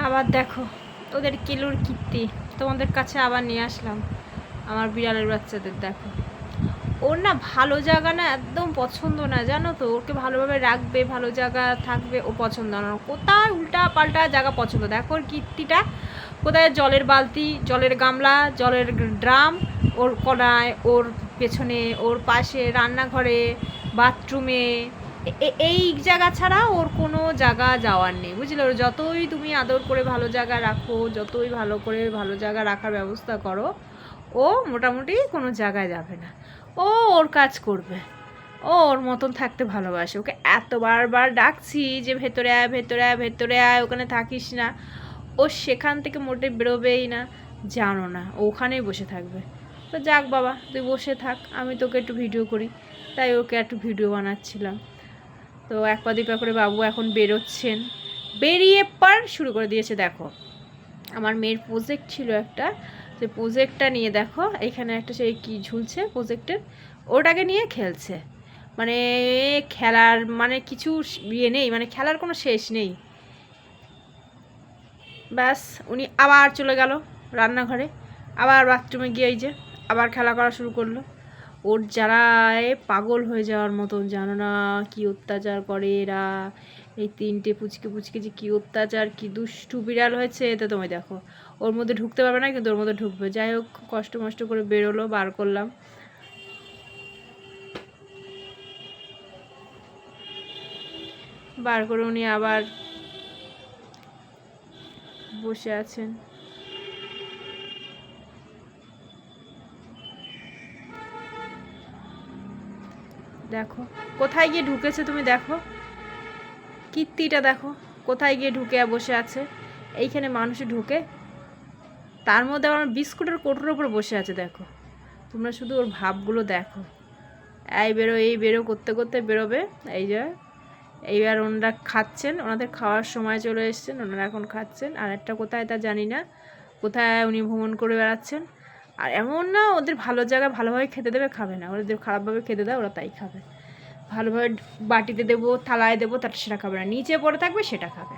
আবার দেখো ওদের কিলুর কীর্তি তোমাদের কাছে আবার নিয়ে আসলাম। আমার বিড়ালের বাচ্চাদের দেখো, ওর না ভালো জায়গা না একদম পছন্দ না, জানো তো। ওকে ভালোভাবে রাখবে, ভালো জায়গা থাকবে, ও পছন্দ না। কোথায় উল্টা পাল্টা জায়গা পছন্দ। দেখো ওর কীর্তিটা, কোথায় জলের বালতি, জলের গামলা, জলের ড্রাম, ওর কোনায়, ওর পেছনে, ওর পাশে, রান্নাঘরে, বাথরুমে, এই জায়গা ছাড়া ওর কোনো জায়গা যাওয়ার নেই, বুঝলে। ওর যতই তুমি আদর করে ভালো জায়গা রাখো, যতই ভালো করে ভালো জায়গা রাখার ব্যবস্থা করো, ও মোটামুটি কোনো জায়গায় যাবে না। ও ওর কাজ করবে, ও ওর মতন থাকতে ভালোবাসে। ওকে এত বারবার ডাকছি যে ভেতরে আয়, ভেতরে আয়, ভেতরে আয়, ওখানে থাকিস না। ও সেখান থেকে মোটে বেরোবেই না, জানো না, ওখানেই বসে থাকবে। তো যাক বাবা, তুই বসে থাক, আমি তোকে একটু ভিডিও করি, তাই ওকে একটু ভিডিও বানাচ্ছিলাম। তো এক পা দুই পা করে বাবু এখন বেরোচ্ছেন, বেরিয়ে পার শুরু করে দিয়েছে। দেখো আমার মেয়ের প্রজেক্ট ছিল একটা, যে প্রজেক্টটা নিয়ে দেখো এখানে একটা সেই কি ঝুলছে প্রজেক্টের, ওটাকে নিয়ে খেলছে। মানে খেলার মানে কিছু ইয়ে নেই, মানে খেলার কোনো শেষ নেই। ব্যাস উনি আবার চলে গেল রান্নাঘরে, আবার বাথরুমে গিয়ে এই যে আবার খেলা করা শুরু করলো। ওর জ্বালায় পাগল হয়ে যাওয়ার মতন, জানো না কি অত্যাচার করে এরা। এই তিনটে পুচকে পুচকে যে কী অত্যাচার, কি দুষ্টু বিড়াল হয়েছে, এটা তোমায় দেখো। ওর মধ্যে ঢুকতে পারবে না, কিন্তু ওর মধ্যে ঢুকবে। যাই হোক, কষ্ট মষ্ট করে বেরোলো, বার করলাম। বার করে উনি আবার বসে আছেন। দেখো কোথায় গিয়ে ঢুকেছে, তুমি দেখো কীর্তিটা, দেখো কোথায় গিয়ে ঢুকে বসে আছে। এইখানে মানুষে ঢুকে, তার মধ্যে আমার বিস্কুটের কোটোর ওপর বসে আছে। দেখো তোমরা শুধু ওর ভাবগুলো দেখো। এই বেরো, এই বেরো করতে করতে বেরোবে। এই যে এইবার ওনারা খাচ্ছেন, ওনাদের খাওয়ার সময় চলে এসছেন, ওনারা এখন খাচ্ছেন। আর একটা কোথায় তা জানি না, কোথায় উনি ভ্রমণ করে বেড়াচ্ছেন। আর এমন না ওদের ভালো জায়গায় ভালোভাবে খেতে দেবে, খাবে না। ওদের খারাপভাবে খেতে দেয়, ওরা তাই খাবে। ভালোভাবে বাটিতে দেবো, থালায় দেবো, তার সেটা খাবে না। নিচে পড়ে থাকবে, সেটা খাবে।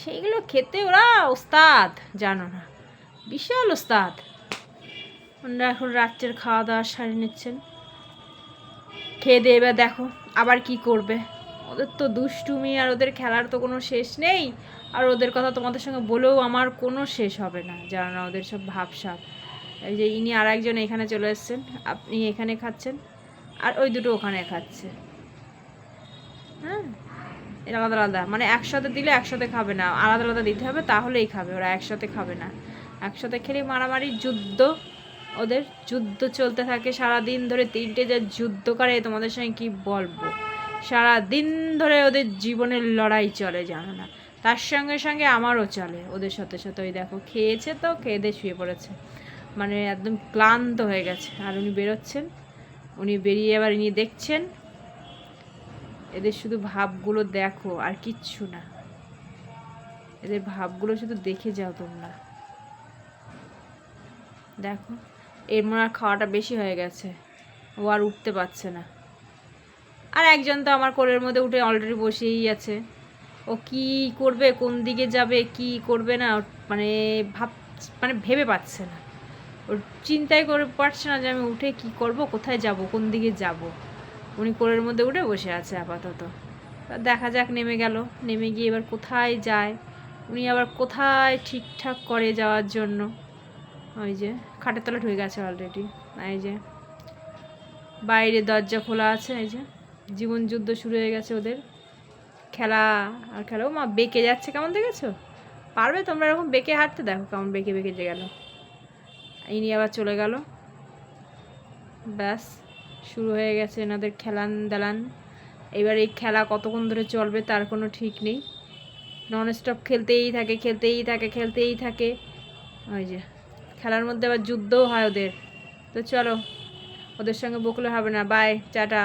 সেইগুলো খেতে ওরা ওস্তাদ, জানো না, বিশাল ওস্তাদ। ওনারা এখন রাত্রের খাওয়া দাওয়া সারি নিচ্ছেন, খেয়ে দিয়ে। এবার দেখো আবার কি করবে। ওদের তো দুষ্টুমি আর ওদের খেলার তো কোনো শেষ নেই। আর ওদের কথা তোমাদের সঙ্গে বলেও আমার কোনো শেষ হবে না, জানো না ওদের সব ভাবসাব। এই যে ইনি আর একজন এখানে চলে এসছেন, আপনি এখানে খাচ্ছেন, আর ওই দুটো ওখানে খাচ্ছে। হ্যাঁ, আলাদা আলাদা, মানে একসাথে দিলে একসাথে খাবে না, আলাদা আলাদা দিতে হবে, তাহলেই খাবে। ওরা একসাথে খাবে না, একসাথে খেলে মারামারি, যুদ্ধ। ওদের যুদ্ধ চলতে থাকে সারা দিন ধরে। তিনটে যা যুদ্ধ করে তোমাদের সঙ্গে কি বলবো। সারা দিন ধরে ওদের জীবনের লড়াই চলে, জানো না। তার সঙ্গে সঙ্গে আমারও চলে ওদের সাথে সাথে। ওই দেখো খেয়েছে, তো খেয়ে দিয়ে শুয়ে পড়েছে, মানে একদম ক্লান্ত হয়ে গেছে। আর উনি বেরোচ্ছেন, উনি বেরিয়ে আবার ইনি দেখছেন। এদের শুধু ভাবগুলো দেখো, আর কিচ্ছু না। এদের ভাবগুলো শুধু দেখে যাও তোমরা। দেখো এর মনে হয় খাওয়াটা বেশি হয়ে গেছে, ও আর উঠতে পারছে না। আর একজন তো আমার কোলের মধ্যে উঠে অলরেডি বসেই আছে। ও কি করবে, কোন দিকে যাবে, কি করবে না, মানে মানে ভেবে পাচ্ছে না। ওর চিন্তাই করে পারছে না যে আমি উঠে কি করব, কোথায় যাব, কোন দিকে যাব। উনি কোলের মধ্যে উঠে বসে আছে আপাতত। দেখা যাক, নেমে গেল। নেমে গিয়ে এবার কোথায় যায়, উনি আবার কোথায় ঠিকঠাক করে যাওয়ার জন্য। ওই যে খাটের তলা ঢুকে গেছে অলরেডি। এই যে বাইরে দরজা খোলা আছে, এই যে জীবন যুদ্ধ শুরু হয়ে গেছে ওদের। খেলা আর খেলা। ও মা, বেঁকে যাচ্ছে কেমন, দেখেছো? পারবে তোমরা এরকম বেঁকে হাঁটতে? দেখো কেমন বেঁকে বেঁকে যে গেল। ইনি আবার চলে গেল। ব্যাস শুরু হয়ে গেছে এনাদের খেলান দেলান। এবার এই খেলা কতক্ষণ ধরে চলবে তার কোনো ঠিক নেই। ননস্টপ খেলতেই থাকে, খেলতেই থাকে, খেলতেই থাকে। ওই যে খেলার মধ্যে আবার যুদ্ধও হয় ওদের। তো চলো, ওদের সঙ্গে বকলে হবে না। Bye, tata.